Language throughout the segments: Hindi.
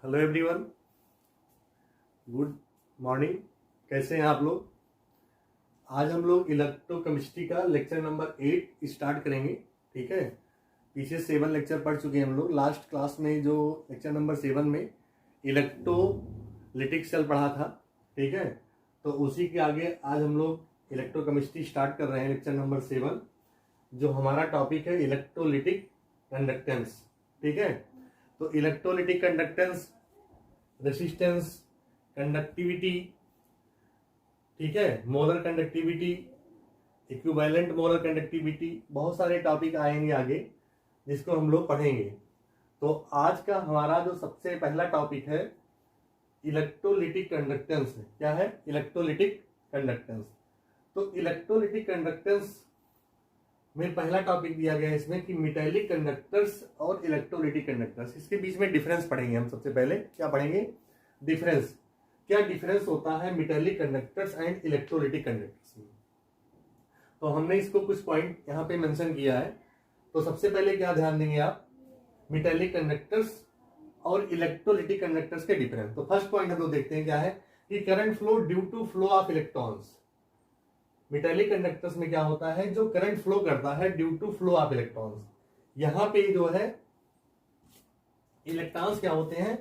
Hello everyone, good morning. कैसे हैं आप लोग? आज हम लोग इलेक्ट्रोकेमिस्ट्री का लेक्चर नंबर 8 स्टार्ट करेंगे। ठीक है, पीछे 7 लेक्चर पढ़ चुके हैं हम लोग। लास्ट क्लास में जो लेक्चर नंबर 7 में इलेक्ट्रोलिटिक सेल पढ़ा था, ठीक है, तो उसी के आगे आज हम लोग इलेक्ट्रोकेमिस्ट्री स्टार्ट कर रहे हैं। लेक्चर नंबर 7 जो हमारा टॉपिक है इलेक्ट्रोलिटिक कंडक्टेंस। ठीक है, तो इलेक्ट्रोलिटिक कंडक्टेंस, रेसिस्टेंस, कंडक्टिविटी, ठीक है, molar conductivity, equivalent molar conductivity, बहुत सारे टॉपिक आएंगे आगे जिसको हम लोग पढ़ेंगे। तो आज का हमारा जो सबसे पहला टॉपिक है इलेक्ट्रोलिटिक कंडक्टेंस है। क्या है? Electrolytic conductance. तो इलेक्ट्रोलिटिक कंडक्टेंस में पहला टॉपिक दिया गया है इसमें कि मेटालिक कंडक्टर्स और इलेक्ट्रोलिटिक कंडक्टर्स, इसके बीच में डिफरेंस पढ़ेंगे हम। सबसे पहले क्या पढ़ेंगे? डिफरेंस। क्या डिफरेंस होता है metallic conductors and electrolytic conductors में। तो हमने इसको कुछ पॉइंट यहाँ पे मेंशन किया है। तो सबसे पहले क्या ध्यान देंगे आप? मेटालिक कंडक्टर्स और इलेक्ट्रोलिटिक कंडक्टर्स के डिफरेंस। तो फर्स्ट पॉइंट हम लोग देखते हैं क्या है कि current flow due to flow of electrons. Metallic conductors में क्या होता है? जो करंट फ्लो करता है due to flow of electrons. यहां पे जो है इलेक्ट्रॉन्स क्या होते हैं?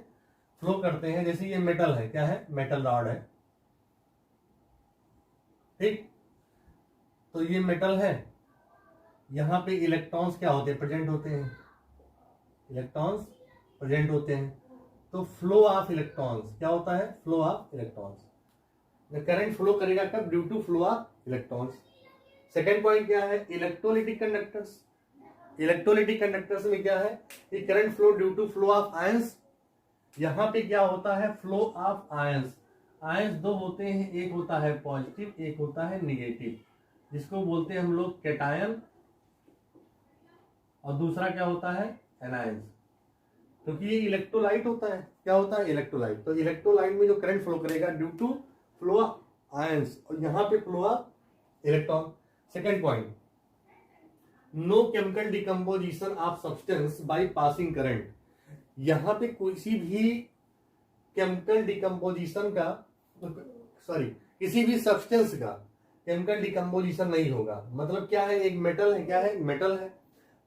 फ्लो करते हैं। जैसे ये मेटल है, क्या है? मेटल रॉड है, ठीक। तो ये मेटल है, यहां पे इलेक्ट्रॉन्स क्या होते हैं? प्रेजेंट होते हैं। इलेक्ट्रॉन्स प्रेजेंट होते हैं। तो फ्लो ऑफ इलेक्ट्रॉन्स क्या होता है? Flow of electrons. Current flow करेगा कब? Due to flow of electrons. Second point क्या है? Electrolytic conductors. इलेक्ट्रोलिटिक कंडक्टर्स में क्या है कि current flow due to flow of ions. यहां पे क्या होता है? Flow of ions. आयंस दो होते हैं, एक होता है पॉजिटिव, एक होता है निगेटिव, जिसको बोलते हैं हम लोग कैटायन, और दूसरा क्या होता है? एनायंस। क्योंकि ये इलेक्ट्रोलाइट होता है। क्या होता है? इलेक्ट्रोलाइट। तो इलेक्ट्रोलाइट में जो करंट फ्लो करेगा due to flow of ions, और यहां पे flow of electron. Second point, no chemical decomposition of substance by passing current. यहां पे किसी भी केमिकल डिकम्पोजिशन का, सॉरी, किसी भी सब्सटेंस का केमिकल डिकम्पोजिशन नहीं होगा। मतलब क्या है? एक मेटल है, क्या है? मेटल है,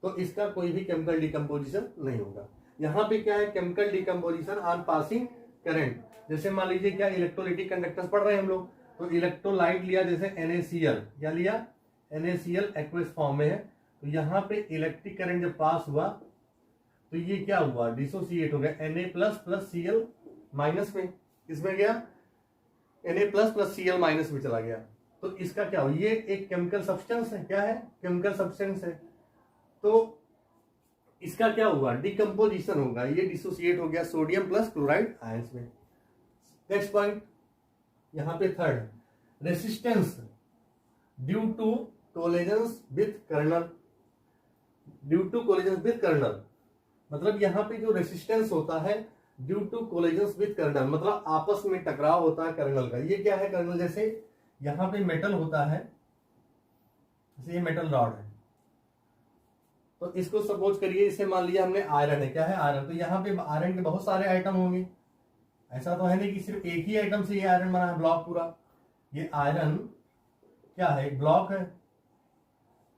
तो इसका कोई भी केमिकल डिकम्पोजिशन नहीं होगा। यहां पे क्या है? Chemical decomposition on passing current. जैसे मान लीजिए क्या इलेक्ट्रोलिटिक कंडक्टर्स पढ़ रहे हैं हम लोग, तो इलेक्ट्रोलाइट लिया, जैसे NaCl, क्या लिया? NaCl एक्वस फॉर्म में है। तो यहाँ पे इलेक्ट्रिक करंट जब पास हुआ तो ये क्या हुआ? डिसोसिएट हो गया, Na plus plus Cl minus में। इसमें गया Na plus plus Cl minus में चला गया। तो इसका क्या हो? ये एक केमिकल सब्सटेंस है। क्या है? केमिकल सब्सटेंस है। तो इसका क्या हुआ? डिकम्पोजिशन होगा, ये डिसोसिएट हो गया सोडियम प्लस क्लोराइड आयंस में। नेक्स्ट पॉइंट यहां पे third, resistance due to collisions with kernel. Due to collisions with kernel मतलब यहां पे जो रेसिस्टेंस होता है due to collisions with kernel, मतलब आपस में टकराव होता है कर्नल का। ये क्या है कर्नल? जैसे यहां पे मेटल होता है, जैसे ये मेटल रॉड है, तो इसको सपोज करिए, इसे मान लिया हमने आयरन है। क्या है? आयरन। तो यहाँ पे आयरन के बहुत सारे आइटम होंगे। ऐसा तो है नहीं कि सिर्फ एक ही आइटम से ये आयरन बना है, ब्लॉक पूरा। ये आयरन क्या है? एक ब्लॉक है,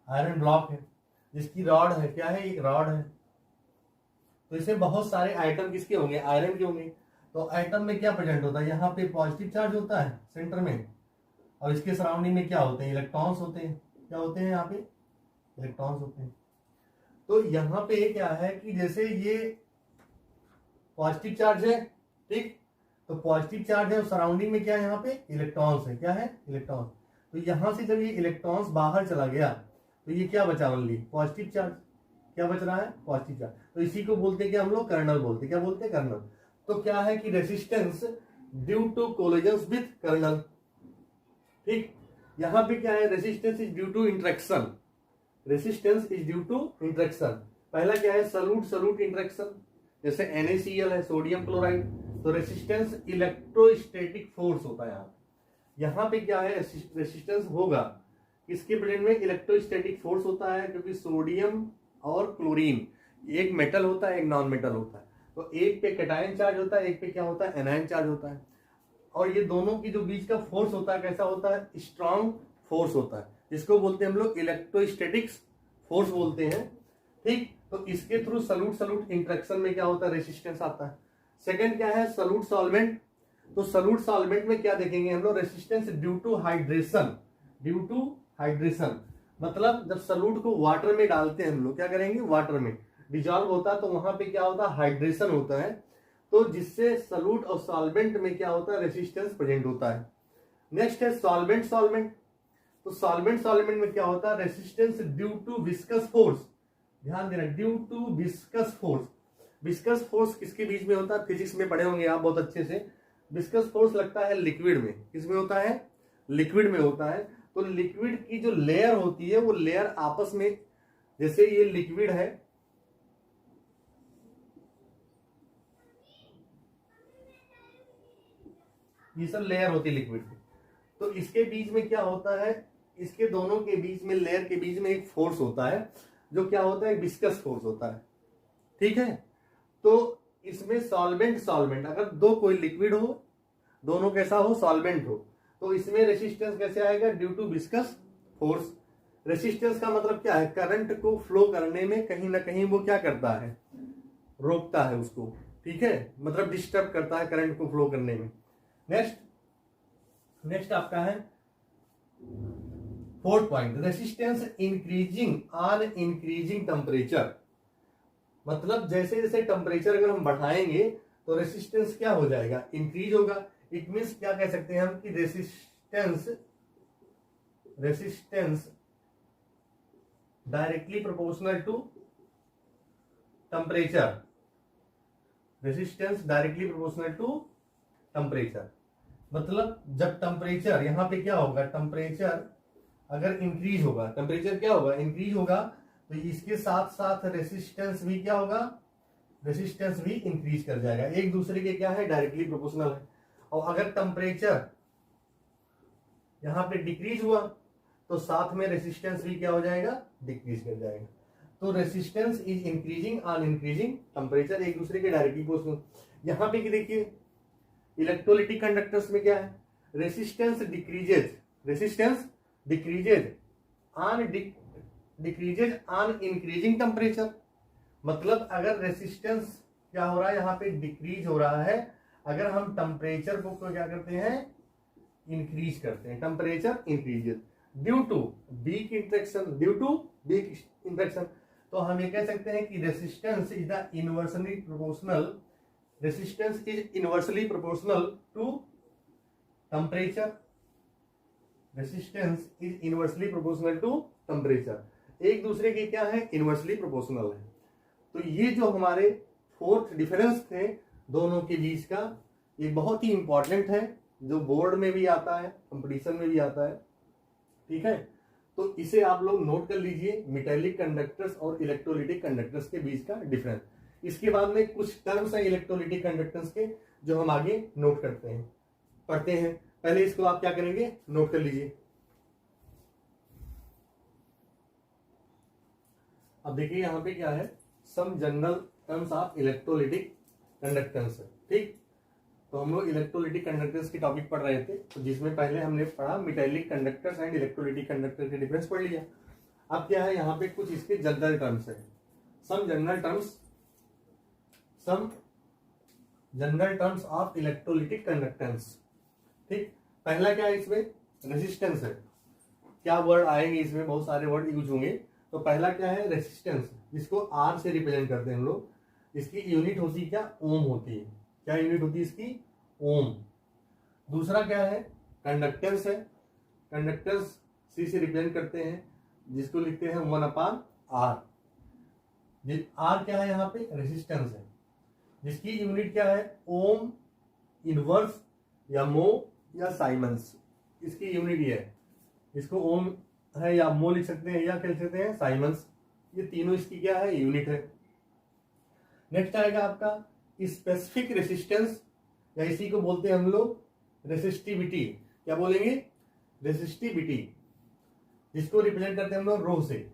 आयरन ब्लॉक है, जिसकी रॉड है। क्या है? एक रॉड है। तो इसमें बहुत सारे आइटम किसके होंगे? आयरन के होंगे। तो आइटम में क्या प्रेजेंट होता है? यहाँ पे पॉजिटिव चार्ज होता है सेंटर में, और इसके सराउंडिंग में क्या होते हैं? इलेक्ट्रॉन्स होते हैं। क्या होते हैं? यहाँ पे इलेक्ट्रॉन्स होते हैं। तो यहाँ पे क्या है कि जैसे ये पॉजिटिव चार्ज है, ठीक, तो पॉजिटिव चार्ज है और सराउंडिंग में क्या है? यहाँ पे इलेक्ट्रॉन्स है। क्या है? इलेक्ट्रॉन्स। तो यहां से जब ये इलेक्ट्रॉन्स बाहर चला गया तो ये क्या बचा? Only positive charge. क्या बच रहा है? Positive charge. तो इसी को बोलते हैं कि हम लोग कर्नल बोलते हैं। क्या बोलते हैं? कर्नल। तो क्या है कि resistance due to collisions with kernel, ठीक। यहां पे क्या है? Resistance is due to interaction. Resistance is due to interaction. पहला क्या है? सल्यूट सल्यूट इंटरेक्शन, जैसे NaCl है, सोडियम क्लोराइड। तो रेसिस्टेंस इलेक्ट्रोस्टैटिक फोर्स होता है यहाँ पे क्या है? रेसिस्टेंस होगा किसके प्रेजेंट में? इलेक्ट्रोस्टैटिक फोर्स होता है, क्योंकि सोडियम और क्लोरीन एक मेटल होता है, एक नॉन मेटल होता है। तो एक पे कैटायन चार्ज होता है, एक पे क्या होता है, एनायन चार्ज होता है। और ये दोनों की जो बीच का फोर्स होता है कैसा होता है, स्ट्रांग फोर्स होता है, जिसको बोलते हैं हम लोग इलेक्ट्रोस्टैटिक्स फोर्स बोलते हैं। ठीक, तो इसके थ्रू सल्यूट सल्यूट इंटरेक्शन में क्या होता है, रेसिस्टेंस आता है। सेकंड क्या है, सल्यूट सॉल्वेंट। तो सल्यूट सॉल्वेंट में क्या देखेंगे हम लोग, resistance due to hydration. Due to hydration मतलब जब सल्यूट को वाटर में डालते हैं हम लोग, क्या करेंगे, वाटर में डिजॉल्व होता है, तो वहां पे क्या होता है, हाइड्रेशन होता है, तो जिससे सल्यूट और सॉल्वेंट में क्या होता है, रेसिस्टेंस प्रेजेंट होता है। नेक्स्ट है सॉल्वेंट सॉल्वेंट। तो सॉल्वेंट सॉल्वेंट में क्या होता है, resistance due to viscous force. ध्यान देना, due to viscous force. Viscous force किसके बीच में होता है, फिजिक्स में पढ़े होंगे आप बहुत अच्छे से। विस्कस फोर्स लगता है लिक्विड में, किसमें होता है, लिक्विड में होता है। तो लिक्विड की जो लेयर होती है वो लेयर आपस में, जैसे ये लिक्विड है, ये सब लेयर होती है लिक्विड की, तो इसके बीच में क्या होता है, इसके दोनों के बीच में, लेयर के बीच में एक फोर्स होता है, जो क्या होता है, विस्कस फोर्स होता है। ठीक है, तो इसमें सॉल्वेंट सॉल्वेंट, अगर दो कोई लिक्विड हो, दोनों कैसा हो, सॉल्वेंट हो, तो इसमें रेसिस्टेंस कैसे आएगा, due to viscous force. Resistance का मतलब क्या है, करंट को फ्लो करने में कहीं ना कहीं वो क्या करता है, रोकता है उसको। ठीक है, मतलब डिस्टर्ब करता है करंट को फ्लो करने में। नेक्स्ट आपका है fourth point, resistance increasing on increasing temperature. मतलब जैसे जैसे टेम्परेचर अगर हम बढ़ाएंगे तो रेसिस्टेंस क्या हो जाएगा, इंक्रीज होगा। इट मीन्स क्या कह सकते हैं हम कि resistance directly proportional to temperature. Resistance directly proportional to temperature मतलब जब टेम्परेचर यहां पे क्या होगा, टेम्परेचर अगर इंक्रीज होगा, टेम्परेचर क्या होगा, इंक्रीज होगा, तो इसके साथ साथ रेसिस्टेंस भी क्या होगा, रेसिस्टेंस भी इंक्रीज कर जाएगा। एक दूसरे के क्या है, डायरेक्टली प्रोपोर्शनल है। और अगर टेम्परेचर यहां पे डिक्रीज हुआ तो साथ में रेसिस्टेंस भी क्या हो जाएगा, डिक्रीज कर जाएगा। तो resistance is increasing on increasing temperature, एक दूसरे के डायरेक्टली प्रोपोर्शनल। यहां पे देखिए इलेक्ट्रोलिटिक कंडक्टर्स में क्या है, resistance decreases on increasing temperature. मतलब अगर रेसिस्टेंस क्या हो रहा है, यहाँ पे डिक्रीज हो रहा है, अगर हम टेम्परेचर को क्या करते हैं, इंक्रीज करते हैं, temperature increases due to weak interaction. तो हम ये कह सकते हैं कि resistance is inversely proportional to temperature. Resistance is inversely proportional to temperature, एक दूसरे के क्या है, इनवर्सली प्रोपोर्शनल है। तो ये जो हमारे फोर्थ डिफरेंस थे दोनों के बीच का, ये बहुत ही इंपॉर्टेंट है, जो बोर्ड में भी आता है, कंपटीशन में भी आता है। ठीक है, तो इसे आप लोग नोट कर लीजिए, मेटेलिक कंडक्टर्स और इलेक्ट्रोलिटिक कंडक्टर्स के बीच का डिफरेंस। इसके बाद में कुछ टर्म्स हैं इलेक्ट्रोलिटिक कंडक्टर्स के, जो हम आगे नोट करते हैं, पढ़ते हैं। पहले इसको आप क्या करेंगे, नोट कर लीजिए। अब देखिए यहां पे क्या है, some general terms of electrolytic conductance. ठीक, तो हम लोग इलेक्ट्रोलिटिक कंडक्टेंस की टॉपिक पढ़ रहे थे, तो जिसमें पहले हमने पढ़ा metallic conductors and electrolytic conductor के डिफरेंस पढ़ लिया। अब क्या है, यहाँ पे कुछ इसके जनरल टर्म्स है, some general terms of electrolytic conductance. ठीक, पहला क्या है, इसमें रेसिस्टेंस है। क्या वर्ड आएंगे इसमें, बहुत सारे वर्ड यूज होंगे। तो पहला क्या है, रेसिस्टेंस, जिसको आर से रिप्रेजेंट करते हैं हम लोग। इसकी यूनिट होती है क्या, ओम होती है। क्या यूनिट होती है इसकी, ओम। दूसरा क्या है, कंडक्टेंस है। कंडक्टेंस सी से रिप्रेजेंट करते हैं, जिसको लिखते हैं 1/R। आर क्या है, यहाँ पे रेसिस्टेंस है, जिसकी यूनिट क्या है, ओम, इनवर्स या मो या साइमंस। इसकी यूनिट ये है, इसको ओम है या मो लिख सकते हैं, या क्या लिख सकते हैं, साइमंस। ये तीनों इसकी क्या है, यूनिट है। नेक्स्ट आएगा आपका स्पेसिफिक रेसिस्टेंस, या इसी को बोलते हैं हम लोग रेसिस्टिविटी। क्या बोलेंगे, रेसिस्टिविटी, जिसको रिप्रेजेंट करते हैं हम लोग रो से।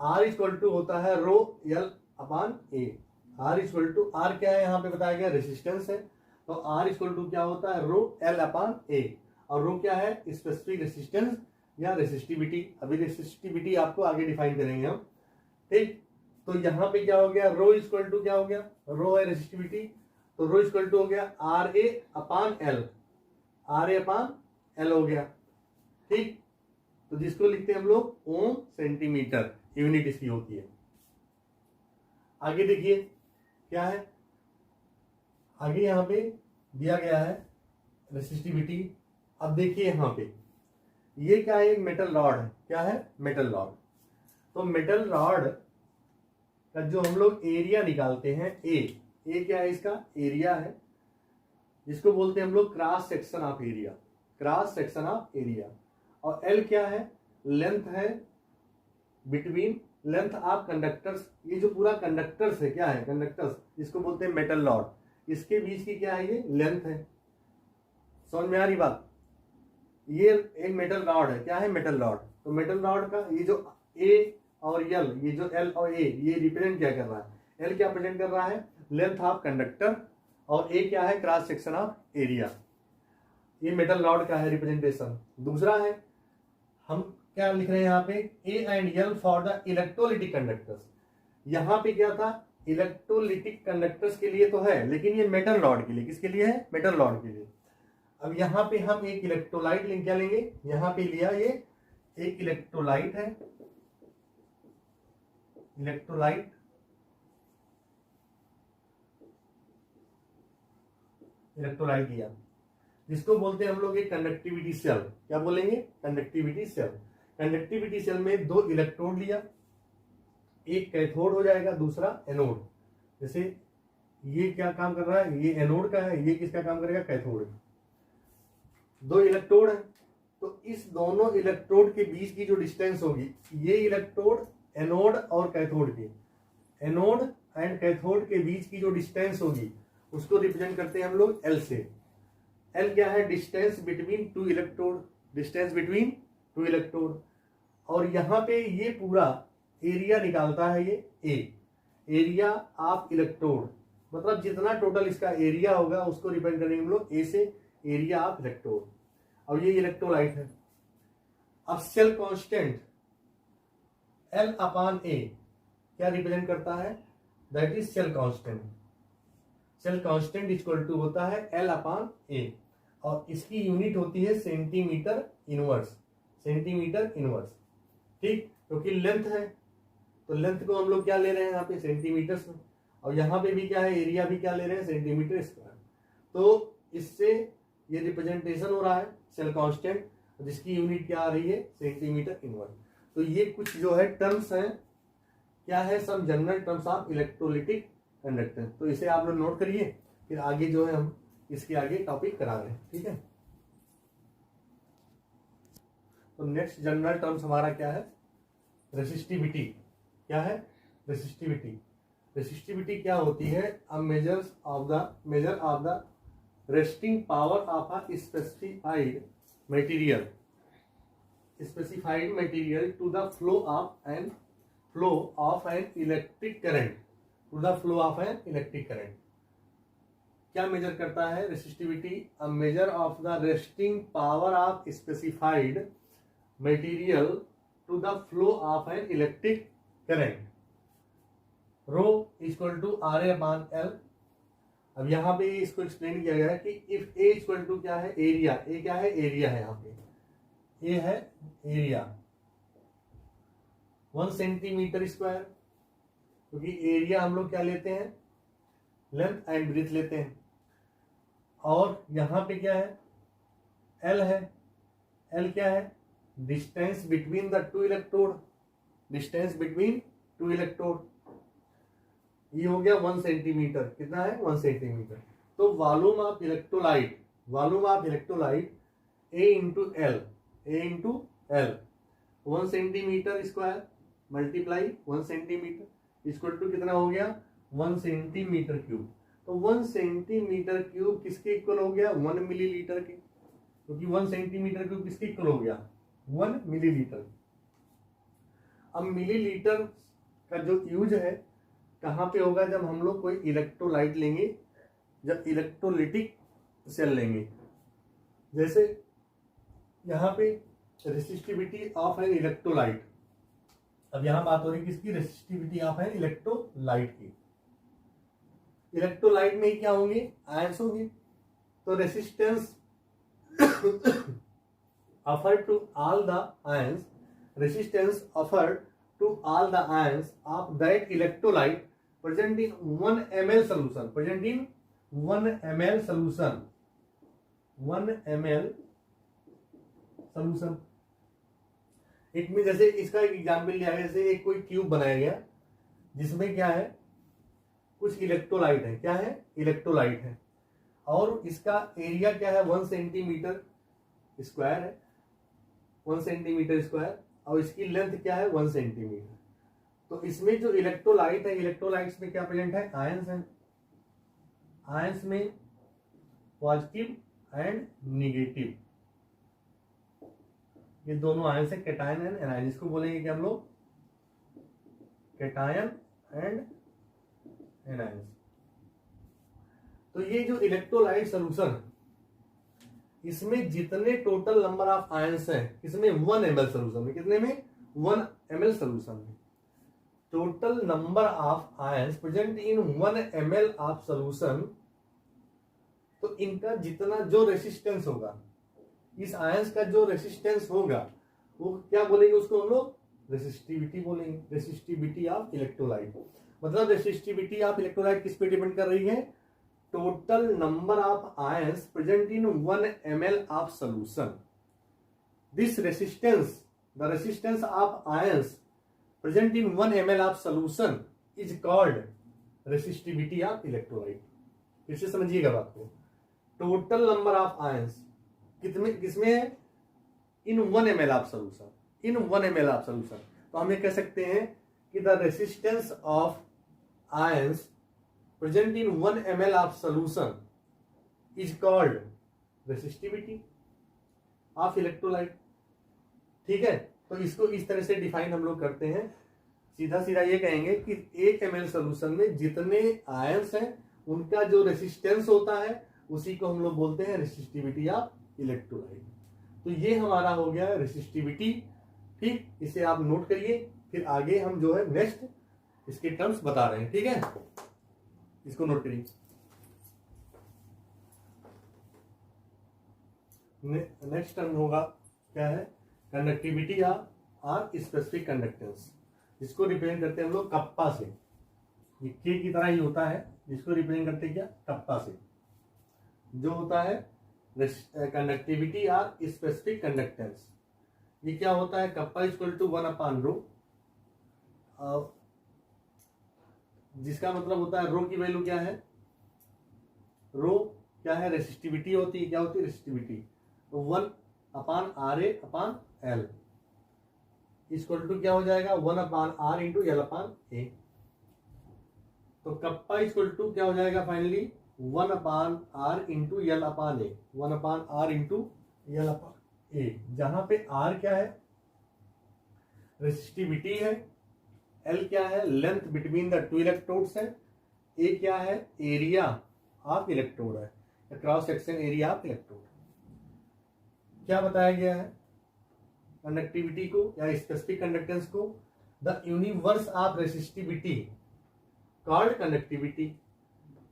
R इक्वल टू होता है rho L/A। R equal to, R क्या है यहाँ पे बताया गया, रेसिस्टेंस है, तो R इक्वल टू क्या होता है, रो L अपॉन A, और रो क्या है, स्पेसिफिक रेसिस्टेंस या रेसिस्टिविटी। अभी रेसिस्टिविटी आपको आगे डिफाइन करेंगे हम, ठीक। तो यहाँ पे क्या हो गया, रो इक्वल टू क्या हो गया, रो है रेसिस्टिविटी, तो रो इक्वल टू हो गया R A upon L, R A upon L हो गया, ठीक। तो जिसको लिखते हैं हम लोग ओम सेंटीमीटर, यूनिट इसकी होती है। आगे देखिए क्या है, आगे यहाँ पे दिया गया है रेसिस्टिविटी। अब देखिए यहाँ पे ये क्या है, मेटल रॉड है, क्या है, मेटल रॉड। तो मेटल रॉड का जो हम लोग एरिया निकालते हैं, ए क्या है, इसका एरिया है, जिसको बोलते हैं हम लोग cross section of area, cross section of area. और एल क्या है, लेंथ है बिटवीन, लेंथ ऑफ कंडक्टर्स, ये जो पूरा कंडक्टर्स है, क्या है, कंडक्टर्स, जिसको बोलते हैं मेटल रॉड, इसके बीच की क्या है, ये लेंथ है। समझ में आ रही बात, ये एक मेटल रॉड है, क्या है, मेटल रॉड। तो मेटल रॉड का ये जो ए और एल, ये जो एल और ए, ये रिप्रेजेंट क्या कर रहा है, एल क्या प्रेजेंट कर रहा है, लेंथ ऑफ कंडक्टर, और ए क्या है, क्रॉस सेक्शन ऑफ एरिया। ये मेटल रॉड का है रिप्रेजेंटेशन। दूसरा है, हम क्या लिख रहे हैं यहाँ पे, A and L for the electrolytic conductors. यहाँ पे क्या था, इलेक्ट्रोलिटिक कंडक्टर्स के लिए तो है, लेकिन ये मेटल रॉड के लिए, किसके लिए है, मेटल रॉड के लिए। अब यहाँ पे हम एक इलेक्ट्रोलाइट क्या लेंगे, यहाँ पे लिया ये एक इलेक्ट्रोलाइट है, इलेक्ट्रोलाइट, इलेक्ट्रोलाइट लिया, जिसको बोलते हैं हम लोग एक कंडक्टिविटी सेल। क्या बोलेंगे, कंडक्टिविटी सेल। कंडक्टिविटी सेल में दो इलेक्ट्रोड लिया, एक कैथोड हो जाएगा, दूसरा एनोड। जैसे ये क्या काम कर रहा है, ये एनोड का है, ये किसका काम करेगा, कैथोड। दो इलेक्ट्रोड है, तो इस दोनों इलेक्ट्रोड के बीच की जो डिस्टेंस होगी, ये इलेक्ट्रोड एनोड और कैथोड के, एनोड एंड कैथोड के बीच की जो डिस्टेंस होगी, उसको रिप्रेजेंट करते हैं हम लोग एल से। एल क्या है, distance between two electrode, distance between two electrode. और यहाँ पे ये पूरा एरिया निकालता है ये ए, एरिया ऑफ इलेक्ट्रोड, मतलब जितना टोटल इसका एरिया होगा उसको रिप्रेजेंट करेंगे हम लोग ए से, एरिया ऑफ इलेक्ट्रोड। और ये इलेक्ट्रोलाइट है। अब cell constant L upon A क्या रिप्रेजेंट करता है, that is cell constant. Cell constant equal to होता है एल अपॉन ए, और इसकी यूनिट होती है सेंटीमीटर इनवर्स, सेंटीमीटर इनवर्स, ठीक। क्योंकि लेंथ है, तो लेंथ को हम लोग क्या ले रहे हैं यहाँ पे, सेंटीमीटर्स में, और यहाँ पे भी क्या है, एरिया भी क्या ले रहे हैं, सेंटीमीटर स्क्वायर। तो इससे ये रिप्रेजेंटेशन हो रहा है सेल कांस्टेंट, जिसकी यूनिट क्या आ रही है, सेंटीमीटर इनवर्स। तो ये कुछ जो है टर्म्स हैं, क्या है, some general terms of electrolytic conductor. तो इसे आप लोग नोट करिए, फिर आगे जो है हम इसके आगे टॉपिक करा रहे हैं, ठीक है। तो नेक्स्ट जनरल टर्म्स हमारा क्या है, रेसिस्टिविटी। क्या है, रेसिस्टिविटी। रेसिस्टिविटी क्या होती है, a measure of the resisting power of a specified material, specified material to the flow of an electric current, to the flow of an electric current. क्या मेजर करता है resistivity, a measure of the resisting power of specified material to the flow of an electric current. Rho equal to R A upon L. अब यहाँ पे इसको एक्सप्लेन किया गया है कि इफ ए इक्वल टू क्या है, एरिया, ए क्या है, एरिया है, यहाँ पे ए है एरिया 1 सेंटीमीटर स्क्वायर, क्योंकि एरिया हम लोग क्या लेते हैं, लेंथ एंड ब्रीथ लेते हैं। और यहाँ पे क्या है, एल है, एल क्या है, distance between the two electrode, distance between two electrode, ये हो गया 1 सेंटीमीटर। कितना है, 1 सेंटीमीटर। तो volume of electrolyte, volume of electrolyte A into L, A into L, 1 centimetre square multiply 1 centimetre equal to कितना हो गया, 1 सेंटीमीटर क्यूब। तो 1 सेंटीमीटर क्यूब किसके इक्वल हो गया, 1 मिलीलीटर के, क्योंकि 1 सेंटीमीटर क्यूब किसके इक्वल हो गया, 1 मिलीलीटर। अब मिलीलीटर का जो यूज है कहाँ पे होगा? जब हम लोग कोई इलेक्ट्रोलाइट लेंगे, जब इलेक्ट्रोलिटिक सेल लेंगे। जैसे यहाँ पे रेसिस्टिविटी ऑफ एन इलेक्ट्रोलाइट, अब यहां बात हो रही है किसकी? रेसिस्टिविटी ऑफ एन इलेक्ट्रोलाइट की। इलेक्ट्रोलाइट में क्या होंगे? आयंस होंगे। तो resistance offered to all the ions, resistance offered to all the ions of that electrolyte present in 1 ml solution, present in 1 ml solution, 1 ml solution। एक में जैसे इसका एक एग्जाम्पल लिया गया, जैसे एक कोई ट्यूब बनाया गया जिसमें क्या है? कुछ इलेक्ट्रोलाइट है। क्या है? इलेक्ट्रोलाइट है। और इसका एरिया क्या है? 1 सेंटीमीटर स्क्वायर है, 1 सेंटीमीटर स्क्वायर, और इसकी लेंथ क्या है? 1 सेंटीमीटर। तो इसमें जो इलेक्ट्रोलाइट है, इलेक्ट्रोलाइट्स में क्या प्रेजेंट है? आयंस है। आयंस में पॉजिटिव एंड निगेटिव, ये दोनों आयंस है, कैटायन एंड एनायन। इसको बोलेंगे क्या हम लोग? Cation and anion. तो ये जो इलेक्ट्रोलाइट सोल्यूशन, इसमें जितने टोटल नंबर ऑफ आयंस हैं, इसमें 1 ml सोल्यूशन में, कितने में? 1 ml सोल्यूशन में total number of ions present in 1 ml of solution. तो इनका जितना जो रेसिस्टेंस होगा, इस आयंस का जो रेसिस्टेंस होगा, वो क्या बोलेंगे? उसको हम लोग रेसिस्टिविटी बोलेंगे। रेसिस्टिविटी ऑफ इलेक्ट्रोलाइट, मतलब रेसिस्टिविटी ऑफ इलेक्ट्रोलाइट किस पे डिपेंड कर रही है? Total number of ions present in 1 ml of solution. This resistance, the resistance of ions present in 1 ml of solution is called resistivity of electrolyte. फिर से समझिएगा बात को। टोटल नंबर ऑफ आयंस कितने, किसमें है? इन 1 ml of solution, in 1 ml of solution. तो हम ये कह सकते हैं कि the resistance of ions present in 1 ml of solution is called resistivity of electrolyte। ठीक है, तो इसको इस तरह से डिफाइन हम लोग करते हैं। सीधा सीधा ये कहेंगे कि 1 ml सोल्यूशन में जितने आयंस हैं, उनका जो रेसिस्टेंस होता है, उसी को हम लोग बोलते हैं रेसिस्टिविटी ऑफ इलेक्ट्रोलाइट। तो ये हमारा हो गया रेसिस्टिविटी। ठीक, इसे आप नोट करिए, फिर आगे हम जो है नेक्स्ट इसके टर्म्स बता रहे हैं। ठीक है, इसको नोट करिए। नेक्स्ट टर्म होगा क्या है? कंडक्टिविटी और स्पेसिफिक कंडक्टेंस। इसको रिप्रेजेंट करते हैं हम लोग कप्पा से। ये के की तरह ही होता है, जिसको रिप्रेजेंट करते हैं क्या? कप्पा से। जो होता है कंडक्टिविटी और स्पेसिफिक कंडक्टेंस, ये क्या होता है? कप्पा इक्वल टू 1/रो, जिसका मतलब होता है रो की वैल्यू क्या है? रो क्या है? रेसिस्टिविटी होती है। क्या होती है? रेसिस्टिविटी। तो 1/RA/L इक्वल टू क्या हो जाएगा? 1/R into L/A। तो कप्पा इक्वल टू क्या हो जाएगा finally? 1/R into L/A, 1/R into L/A, जहां पे R क्या है? रेसिस्टिविटी है। L क्या है? लेंथ बिटवीन द 2 इलेक्ट्रोड्स है। A क्या है? एरिया ऑफ इलेक्ट्रोड है, cross section area of electrode. क्या बताया गया है? कंडक्टिविटी को या स्पेसिफिक कंडक्टेंस को the universe of resistivity called conductivity.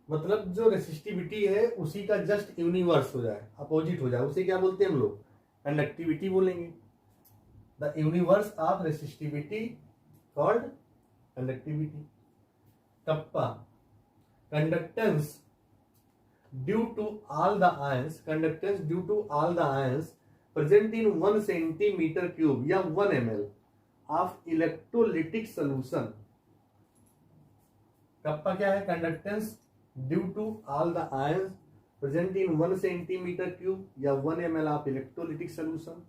मतलब जो रेसिस्टिविटी है उसी का जस्ट यूनिवर्स हो जाए, अपोजिट हो जाए, उसे क्या बोलते हैं हम लोग? कंडक्टिविटी बोलेंगे। The universe of resistivity called conductivity. Kappa, conductance due to all the ions, conductance due to all the ions present in 1 centimetre cube या 1 ml of electrolytic solution. Kappa क्या है? Conductance due to all the ions present in 1 centimetre cube या 1 ml of electrolytic solution.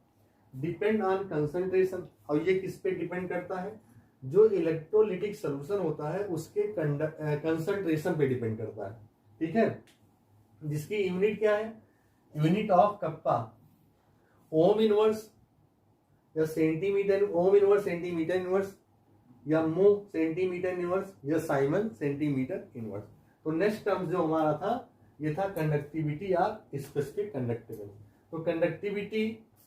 Depend on concentration, और ये किस पे डिपेंड करता है? जो इलेक्ट्रोलिटिक सोल्यूशन होता है उसके कंसंट्रेशन पे डिपेंड करता है। ठीक है, जिसकी यूनिट क्या है? Unit of kappa ohm inverse या centimetre, ohm inverse, centimetre inverse या मो सेंटीमीटर इनवर्स या साइमन सेंटीमीटर इनवर्स। तो नेक्स्ट टर्म जो हमारा था ये था कंडक्टिविटी और स्पेसिफिक कंडक्टिविटी। तो conductivity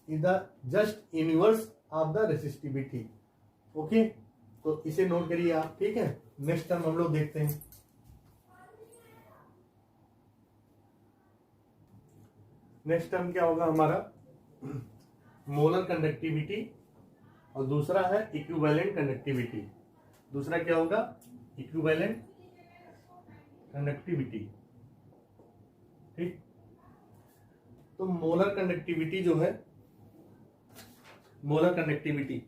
is the just inverse of the resistivity. Okay, तो इसे नोट करिए आप, ठीक है। नेक्स्ट टर्म हम लोग देखते हैं। नेक्स्ट टर्म क्या होगा हमारा, मोलर कंडक्टिविटी, और दूसरा है इक्विवेलेंट कंडक्टिविटी। दूसरा क्या होगा, इक्विवेलेंट कंडक्टिविटी, ठीक। तो मोलर कंडक्टिविटी जो है, मोलर कंडक्टिविटी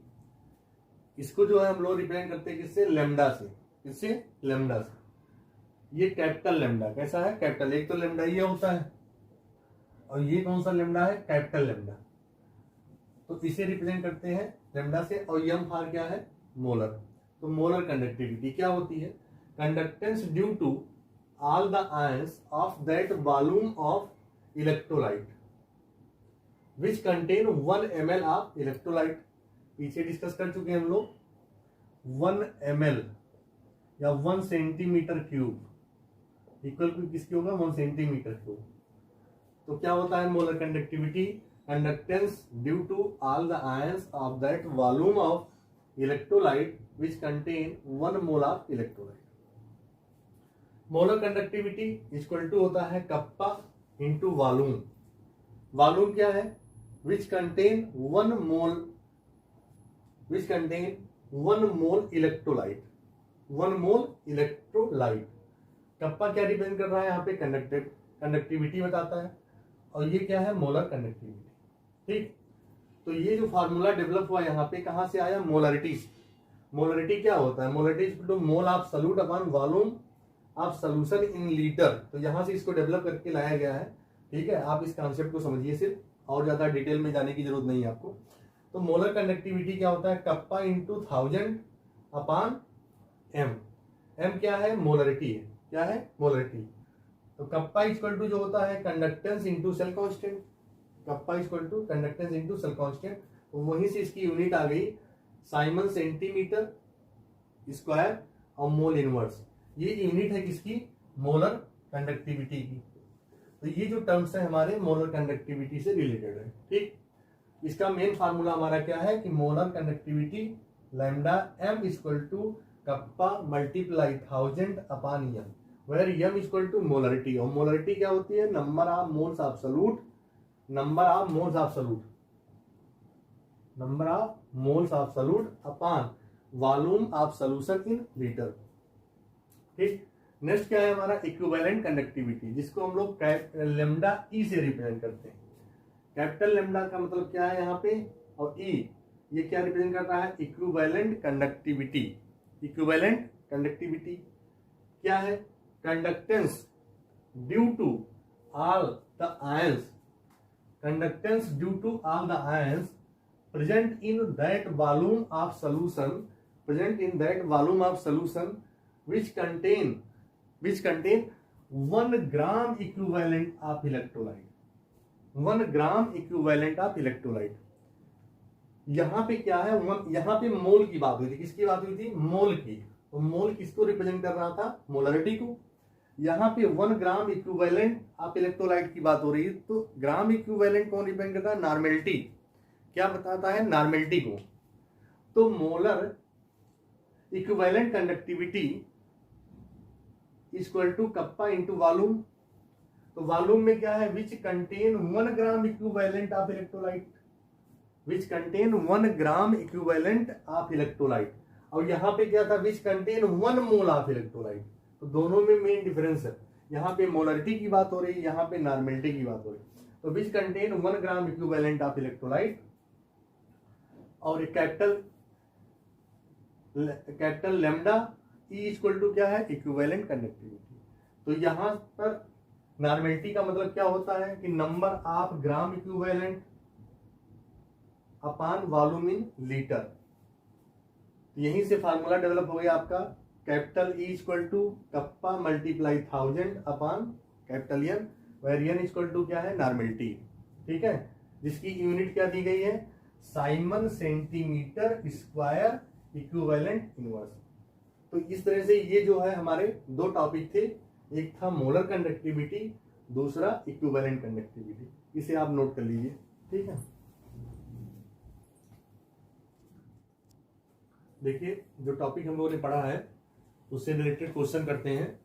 इसको जो है हम लोग रिप्रेजेंट करते हैं किससे, लेमडा से। किससे, लेमडा से। ये कैपिटल लेमडा कैसा है, कैपिटल, एक तो लेमडा ये होता है और ये कौन सा लेमडा है, कैपिटल लेमडा। तो इसे रिप्रेजेंट करते हैं लेमडा से, और यम फार क्या है, मोलर। तो मोलर कंडक्टिविटी क्या होती है, conductance due to all the ions of that volume of electrolyte which contain 1 ml of electrolyte. पीछे डिस्कस कर चुके हैं हम लोग, 1 ml या 1 सेंटीमीटर क्यूब इक्वल टू किसकी होगा, 1 सेंटीमीटर क्यूब। तो क्या होता है molar conductivity, conductance due to all the ions of that volume of electrolyte which contain 1 mole of electrolyte. Molar conductivity equal to होता है कप्पा इंटू वॉल्यूम। वॉल्यूम क्या है, which contain 1 mole, which contain 1 mole electrolyte, 1 mole electrolyte. Kappa क्या रिप्रेजेंट कर रहा है यहाँ पे, कंडक्टिविटी बताता है, और ये क्या है, मोलर कंडक्टिविटी, ठीक। तो ये जो फार्मूला डेवलप हुआ यहाँ पे कहाँ से आया, मोलरिटी। मोलरिटी क्या होता है, molarity equal to mole of solute upon volume of solution in litre. तो यहाँ से इसको डेवलप करके लाया गया है, ठीक है। आप इस कॉन्सेप्ट को समझिए सिर्फ, और ज्यादा डिटेल में जाने की जरूरत नहीं है आपको। तो मोलर कंडक्टिविटी क्या होता है, kappa into 1000 upon M. M क्या है, मोलरिटी है, क्या है, मोलरिटी। तो कप्पा इक्वल टू जो होता है conductance into cell constant, kappa equal to conductance into cell constant. तो वहीं से इसकी यूनिट आ गई साइमन सेंटीमीटर स्क्वायर और मोल इनवर्स। ये यूनिट है किसकी, मोलर कंडक्टिविटी की। तो ये जो टर्म्स है हमारे मोलर कंडक्टिविटी से रिलेटेड है, ठीक। इसका मेन फार्मूला हमारा क्या है कि molar conductivity lambda M equal to kappa multiply 1000 upon M, where M equal to molarity. और मोलरिटी क्या होती है, number of moles of solute, number of moles of solute, number of moles of solute upon volume of solution in litre, ठीक। नेक्स्ट क्या है हमारा, इक्विवेलेंट कंडक्टिविटी, जिसको हम लोग लेमडा ई से रिप्रेजेंट करते हैं। कैपिटल लेमडा का मतलब क्या है यहाँ पे, और ई ये क्या रिप्रेजेंट कर रहा है, इक्विवेलेंट कंडक्टिविटी। इक्विवेलेंट कंडक्टिविटी क्या है, conductance due to all the ions, conductance due to all the ions present in that volume of solution, present in that volume of solution which contain 1 gram equivalent of electrolyte, 1 gram equivalent of electrolyte। यहां पे क्या है, यहां पे मोल की बात हुई थी, किसकी बात हुई थी, मोल की। तो मोल किसको रिप्रेजेंट कर रहा था, मोलरिटी को। यहां पे 1 ग्राम इक्विवेलेंट ऑफ इलेक्ट्रोलाइट की बात हो रही है। तो ग्राम इक्विवेलेंट कौन रिप्रेजेंट करता है, नॉर्मेलिटी। क्या बताता है, नॉर्मेलिटी को। तो molar equivalent conductivity equal to kappa into volume. तो वॉल्यूम में क्या है, which contain 1 gram equivalent of electrolyte, which contain 1 gram equivalent of electrolyte. और यहां पे क्या था, which contain 1 mole of electrolyte. तो दोनों में मेन डिफरेंस है, यहाँ पे मोलरिटी की बात हो रही है, यहाँ पे नॉर्मेलिटी की बात हो रही है। तो which contain 1 gram equivalent of electrolyte. और capital lambda E equal to क्या है, इक्विवेलेंट कंडक्टिविटी। तो यहां पर नॉर्मेलिटी का मतलब क्या होता है कि number of gram equivalent upon volume in litre. यहीं से फार्मूला डेवलप हो गया आपका, capital E equal to kappa multiply 1000 upon capital N, where N equal to क्या है, नॉर्मेलिटी, ठीक है। जिसकी यूनिट क्या दी गई है, Simon centimetre square equivalent inverse. तो इस तरह से ये जो है हमारे दो टॉपिक थे, एक था मोलर कंडक्टिविटी, दूसरा इक्विवेलेंट कंडक्टिविटी। इसे आप नोट कर लीजिए, ठीक है। देखिए जो टॉपिक हम लोगों ने पढ़ा है उससे रिलेटेड क्वेश्चन करते हैं।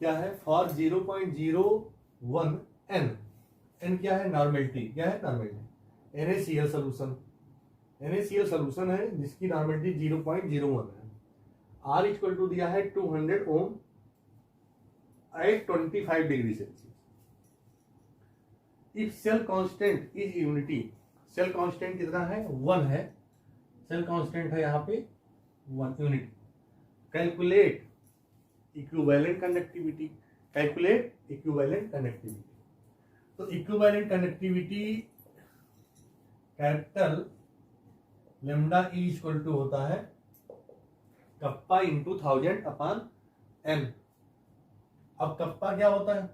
क्या है, फॉर 0.01 n, n क्या है, नॉर्मेलिटी, क्या है normality, NaCl solution, NaCl solution है जिसकी नॉर्मेलिटी 0.01 है। R इक्वल टू दिया है 200 ohm at 25 degree Celsius. If cell constant is unity, cell constant कितना है, 1 है, सेल कांस्टेंट है यहाँ पे 1 unit. Calculate equivalent conductivity, calculate equivalent conductivity. तो equivalent conductivity capital lambda E equal to होता है कप्पा इंटू 1000 अपान n। अब कप्पा क्या होता है,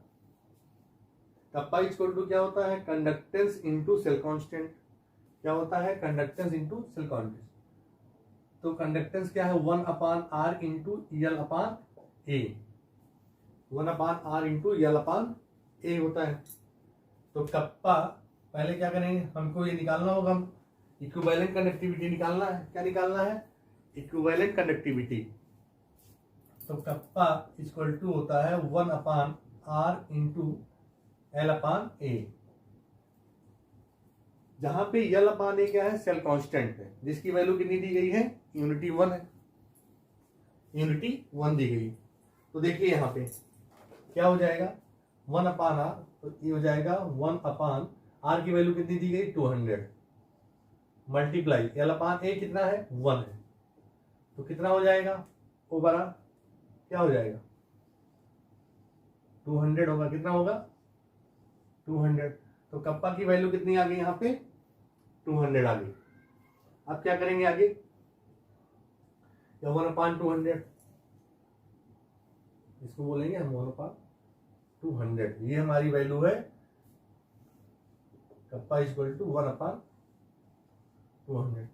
कप्पा इक्वल टू क्या होता है, कंडक्टेंस इंटू सेल कांस्टेंट। क्या होता है, कंडक्टेंस इंटू सेल कांस्टेंट। तो कंडक्टेंस क्या है, 1 upon R into L upon A, 1 upon R into L upon A होता है। तो कप्पा पहले क्या करेंगे, हमको ये निकालना होगा, हम इक्विवेलेंट कंडक्टिविटी निकालना है। क्या निकालना है, इक्विवेलेंट कंडक्टिविटी। तो कप्पा इक्वल टू होता है 1 अपान आर इंटू एल अपान ए, जहां पे यल अपान ए क्या है, सेल कांस्टेंट है, जिसकी वैल्यू कितनी दी गई है, यूनिटी 1 है, यूनिटी 1 दी गई। तो देखिए यहाँ पे क्या हो जाएगा, 1 अपान आर, तो ये हो जाएगा 1 अपान आर की वैल्यू कितनी दी गई, 200 मल्टीप्लाई एल अपान ए कितना है, 1 है। तो कितना हो जाएगा, ओवर आर क्या हो जाएगा, 200 होगा, कितना होगा 200। तो कप्पा की वैल्यू कितनी आ गई यहाँ पे, 200 आ गई। अब क्या करेंगे आगे, 1 अपान 200, इसको बोलेंगे हम 1 अपान 200, ये हमारी वैल्यू है कप्पा इक्वल टू 1 अपान 200।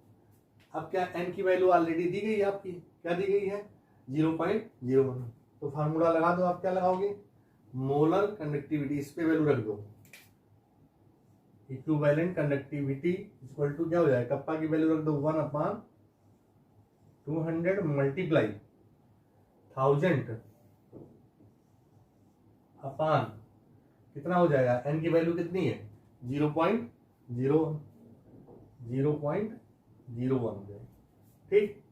अब क्या n की वैल्यू ऑलरेडी दी गई है आपकी, क्या दी गई है, 0.01। तो फार्मूला लगा दो, आप क्या लगाओगे, मोलर कंडक्टिविटी, इस पे वैल्यू रख दो, इक्विवेलेंट कंडक्टिविटी इक्वल टू क्या हो जाएगा, कप्पा की वैल्यू रख दो 1 अपान 200 मल्टीप्लाई 1000 अपान कितना हो जाएगा, n की वैल्यू कितनी है, 0.01, ठीक।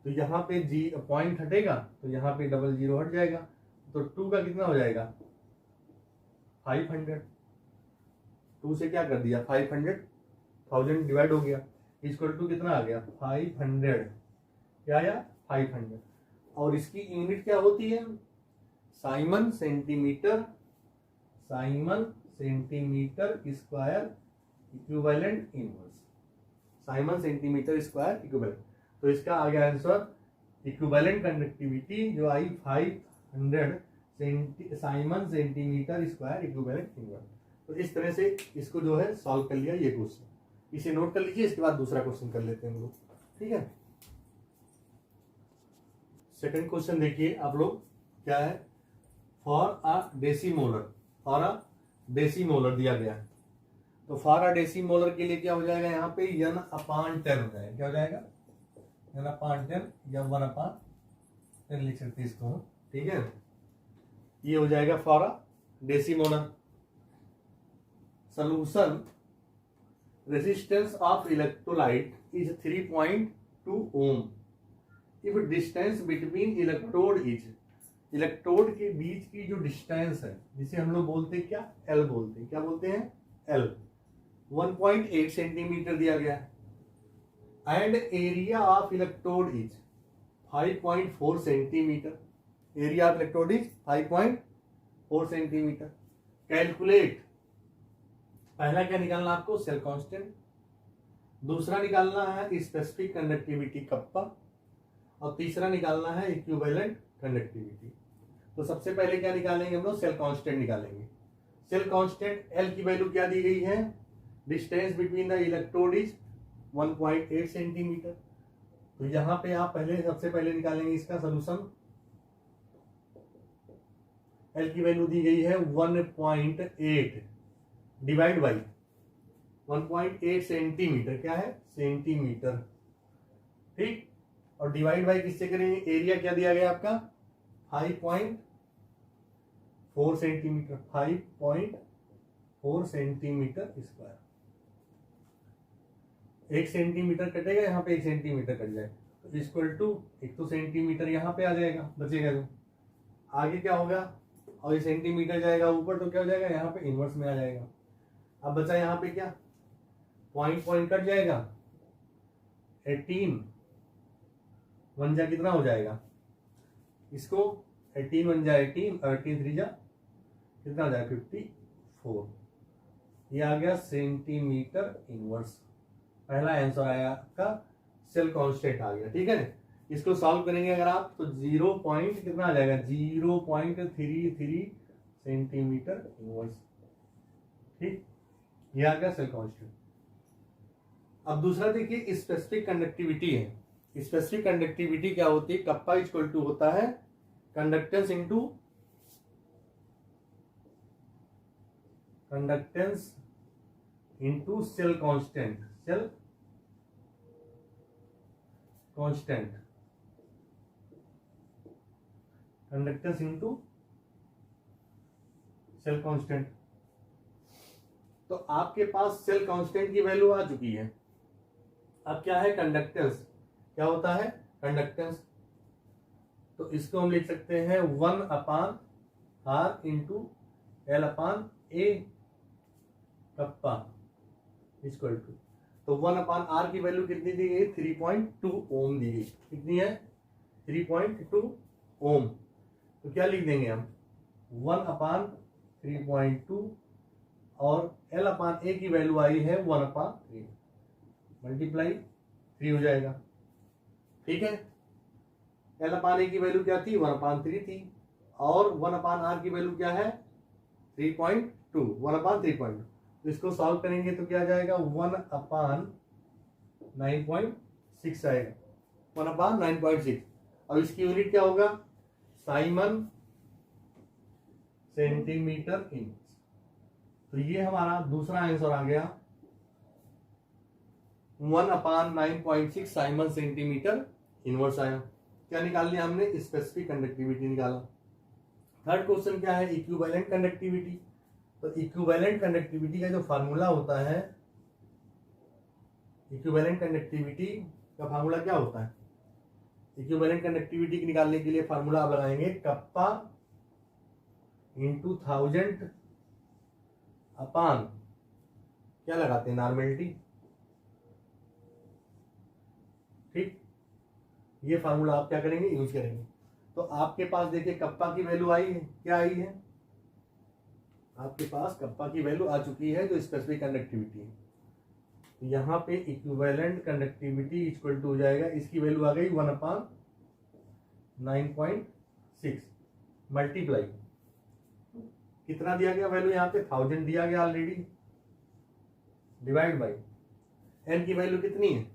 तो यहाँ पे जी पॉइंट हटेगा तो यहाँ पे 00 हट जाएगा, तो 2 का कितना हो जाएगा, 500। 2 से क्या कर दिया, 500, 1000 डिवाइड हो गया, इक्वल टू कितना आ गया, 500, क्या आया 500। और इसकी यूनिट क्या होती है, Simon centimetre, Simon centimetre square equivalent inverse, Simon centimetre square equivalent. तो इसका आ गया आंसर, इक्विवेलेंट कंडक्टिविटी जो आई 500 Simon centimetre square equivalent inverse. तो इस तरह से इसको जो है सॉल्व कर लिया ये क्वेश्चन, इसे नोट कर लीजिए। इसके बाद दूसरा क्वेश्चन कर लेते हैं हम लोग, ठीक है। सेकंड क्वेश्चन देखिए आप लोग, क्या है, फॉर अ डेसीमोलर, फॉर अ डेसीमोलर दिया गया है। तो फॉर अ डेसीमोलर के लिए क्या हो जाएगा, यहाँ पे n अपान 10 हो जाएगा, क्या हो जाएगा, n अपान 10 या 1 अपान 10 लिख सकते हैं इसको, ठीक है। ये हो जाएगा for a decimolar. Solution resistance of electrolyte is 3.2 ohm if distance between electrode is, electrode के बीच की जो डिस्टेंस है जिसे हम लोग बोलते हैं क्या, L बोलते हैं, क्या बोलते हैं L, 1.8 सेंटीमीटर दिया गया है। And area of electrode is 5.4 centimetre, area of electrode is 5.4 centimetre. Calculate, पहला क्या निकालना आपको, सेल कांस्टेंट, दूसरा निकालना है स्पेसिफिक कंडक्टिविटी कप्पा, और तीसरा निकालना है इक्विवेलेंट कंडक्टिविटी। तो सबसे पहले क्या निकालेंगे हम लोग, सेल कांस्टेंट निकालेंगे। सेल कांस्टेंट L की वैल्यू क्या दी गई है, distance between the electrode is 1.8 centimetre, तो यहां पे आप सबसे पहले निकालेंगे इसका सोल्यूशन। एल की वैल्यू दी गई है 1.8 डिवाइड बाई 1.8 सेंटीमीटर, क्या है सेंटीमीटर, ठीक। और डिवाइड बाई किससे करेंगे, एरिया क्या दिया गया आपका 5.4 सेंटीमीटर, 5.4 सेंटीमीटर स्क्वायर। 1 सेंटीमीटर कटेगा, यहाँ पे 1 सेंटीमीटर कट जाए तो इक्वल टू, एक तो सेंटीमीटर यहाँ पे आ जाएगा बचेगा, तो आगे क्या होगा, और ये सेंटीमीटर जाएगा ऊपर तो क्या हो जाएगा, यहाँ पे इनवर्स में आ जाएगा। अब बचा यहाँ पे क्या, पॉइंट कट जाएगा, 18 वन जा कितना हो जाएगा, इसको 18 वन जा 18 और 18 3 जा कितना हो जाएगा 54, ये आ गया सेंटीमीटर इनवर्स। पहला आंसर आया आपका, सेल कांस्टेंट आ गया, ठीक है ना। इसको सॉल्व करेंगे अगर आप तो 0 पॉइंट कितना आ जाएगा 0.33 सेंटीमीटर इनवर्स, ठीक, ये आ गया सेल कांस्टेंट। अब दूसरा देखिए स्पेसिफिक कंडक्टिविटी है। स्पेसिफिक कंडक्टिविटी क्या होती है, कप्पा इक्वल टू होता है conductance into cell constant, conductance into cell constant. तो आपके पास सेल कांस्टेंट की वैल्यू आ चुकी है। अब क्या है कंडक्टेंस, क्या होता है कंडक्टेंस, तो इसको हम लिख सकते हैं 1/r into L/A kappa equal to, तो 1/r की वैल्यू कितनी दी गई 3.2 ओम दी गई, कितनी है 3.2 ओम। तो क्या लिख देंगे हम 1/3.2 और L/A की वैल्यू आई है 1/3 मल्टीप्लाई 3 हो जाएगा, ठीक है। L/A की वैल्यू क्या थी 1/3 थी और 1/r की वैल्यू क्या है 3.2, 1/3.2। तो इसको सॉल्व करेंगे तो क्या आ जाएगा 1/9.6 आएगा, 1/9.6। अब इसकी यूनिट क्या होगा साइमन सेंटीमीटर इंच। तो ये हमारा दूसरा आंसर आ गया 1/9.6 साइमन सेंटीमीटर इनवर्स आया। क्या निकाल लिया हमने, स्पेसिफिक कंडक्टिविटी निकाला। थर्ड क्वेश्चन क्या है इक्विवेलेंट कंडक्टिविटी। तो इक्विवेलेंट कंडक्टिविटी का जो फार्मूला होता है, इक्विवेलेंट कंडक्टिविटी का फार्मूला क्या होता है, इक्विवेलेंट कंडक्टिविटी निकालने के लिए फार्मूला आप लगाएंगे कप्पा इंटू 1000 अपान क्या लगाते हैं नॉर्मेलिटी, ठीक। ये फार्मूला आप क्या करेंगे यूज करेंगे। तो आपके पास देखिए कप्पा की वैल्यू आई है, क्या आई है आपके पास कप्पा की वैल्यू आ चुकी है जो स्पेसिफिक कंडक्टिविटी है। तो यहाँ पे इक्विवेलेंट कंडक्टिविटी इक्वल टू हो जाएगा, इसकी वैल्यू आ गई 1/9.6 मल्टीप्लाई कितना दिया गया वैल्यू यहाँ पे 1000 दिया गया ऑलरेडी, डिवाइड बाई एन की वैल्यू कितनी है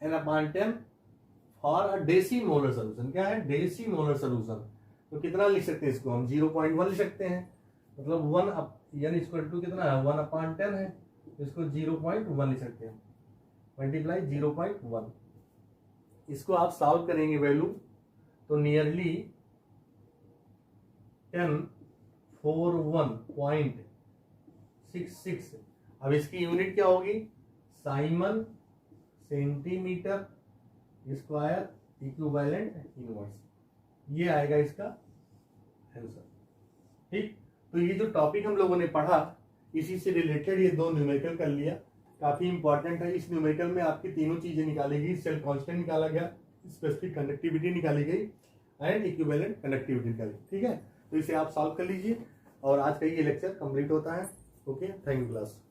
n/10 फॉर अ डेसीमोलर सोल्यूशन, क्या है डेसीमोलर सोल्यूशन। तो कितना लिख सकते हैं इसको हम 0.1 लिख सकते हैं, मतलब 1 यानी इक्वल टू कितना है 1/10 है, इसको 0.1 लिख सकते हैं मल्टीप्लाई 0.1। इसको आप सॉल्व करेंगे वैल्यू तो नियरली 1041.66। अब इसकी यूनिट क्या होगी Simon centimetre square equivalent inverse, ये आएगा इसका आंसर, ठीक। तो ये जो टॉपिक हम लोगों ने पढ़ा इसी से रिलेटेड ये 2 न्यूमेरिकल कर लिया, काफी इंपॉर्टेंट है। इस न्यूमेरिकल में आपकी तीनों चीजें निकाली गई, सेल कांस्टेंट निकाला गया, स्पेसिफिक कंडक्टिविटी निकाली गई एंड इक्विवेलेंट कंडक्टिविटी निकाली, ठीक है। तो इसे आप सॉल्व कर लीजिए और आज का ये लेक्चर कंप्लीट होता है। Okay, thank you class.